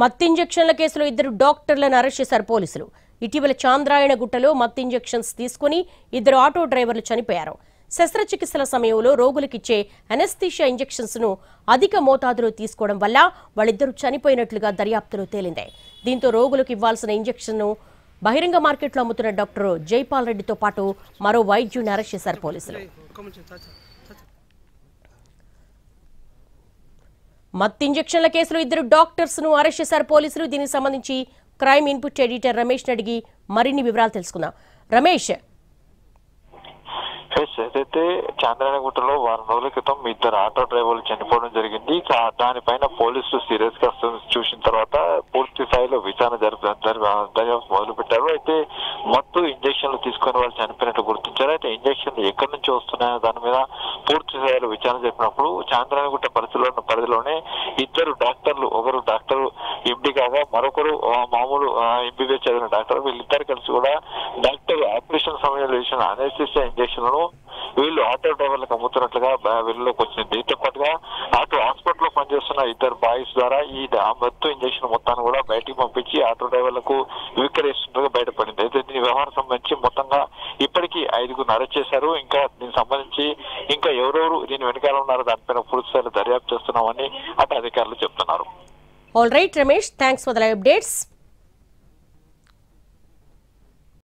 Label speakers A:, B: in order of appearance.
A: మత్తు ఇంజెక్షన్ల కేసులో ఇద్దరు డాక్టర్లను అరెస్ట్ చేశారు పోలీసులు. ఇటీవల చాంద్రాయణగుట్టలో మత్తు ఇంజెక్షన్స్ తీసుకుని ఇద్దరు ఆటో డ్రైవర్లు చనిపోయారు. శస్త్రచికిత్సల సమయంలో రోగులకిచ్చే అనెస్థీషియా ఇంజెక్షన్స్ ను అధిక మోతాదులో తీసుకోవడం వల్ల వాళ్ళిద్దరూ చనిపోయినట్లుగా దర్యాప్తులో తేలింది. దీంతో రోగులకు ఇవ్వాల్సిన ఇంజెక్షన్ ను బహిరంగ మార్కెట్లో అమ్ముతున్న డాక్టర్ జైపాల్ రెడ్డితో పాటు మరో వైద్యుడిని అరెస్ట్ చేశారు పోలీసులు. మత్తు ఇంజెక్షన్ల కేసులో ఇద్దరు డాక్టర్స్ ను అరెస్ట్ చేశారు పోలీసులు. దీనికి సంబంధించి క్రైమ్ ఇన్పుట్ ఎడిటర్ రమేష్ అడిగి మరిన్ని వివరాలు తెలుసుకుందాం. రమేష్,
B: ఏదైతే చాంద్రాయణగుట్టలో వారం రోజుల క్రితం ఇద్దరు ఆటో డ్రైవర్లు చనిపోవడం జరిగింది. దానిపైన పోలీసులు సీరియస్ గా చూసిన తర్వాత పూర్తి స్థాయిలో విచారణ దర్యాప్తు మొదలు పెట్టారు. అయితే మత్తు ఇంజక్షన్లు తీసుకుని వాళ్ళు చనిపోయినట్టు గుర్తించారు. అయితే ఇంజక్షన్లు ఎక్కడి నుంచి వస్తున్నాయో దాని మీద పూర్తి స్థాయిలో విచారణ జరిపినప్పుడు చాంద్రాయణగుట్ట పరిధిలోనే ఇద్దరు డాక్టర్లు, ఒకరు డాక్టర్ ఎండి కాగా మరొకరు మామూలు ఎంబీబీఎస్ చదివిన డాక్టర్, వీళ్ళిద్దరు కలిసి కూడా డాక్టర్ ఆపరేషన్ సమయంలో వేసిన అనెస్థీషియా ఇంజక్షన్లను వీళ్ళు ఆటో డ్రైవర్లకు అమ్ముతున్నట్లుగా వీళ్ళలోకి వచ్చింది. దీంతో పాటుగా ఆటో హాస్పిటల్లో పనిచేస్తున్న ఇద్దరు బాయ్స్ ద్వారా ఈ మత్తు ఇంజక్షన్ మొత్తాన్ని కూడా బయటికి పంపించి ఆటో డ్రైవర్లకు విక్రయిస్తున్నట్టుగా బయటపడింది. అయితే దీని వ్యవహారం సంబంధించి మొత్తంగా ఇప్పటికీ 5గురిని అరెస్ట్ చేశారు. ఇంకా దీనికి సంబంధించి ఇంకా ఎవరెవరు దీని వెనకాల ఉన్నారో దానిపైన పూర్తి స్థాయిలో దర్యాప్తు చేస్తున్నామని అటు అధికారులు చెప్తున్నారు.
A: All right Ramesh, thanks for the live updates.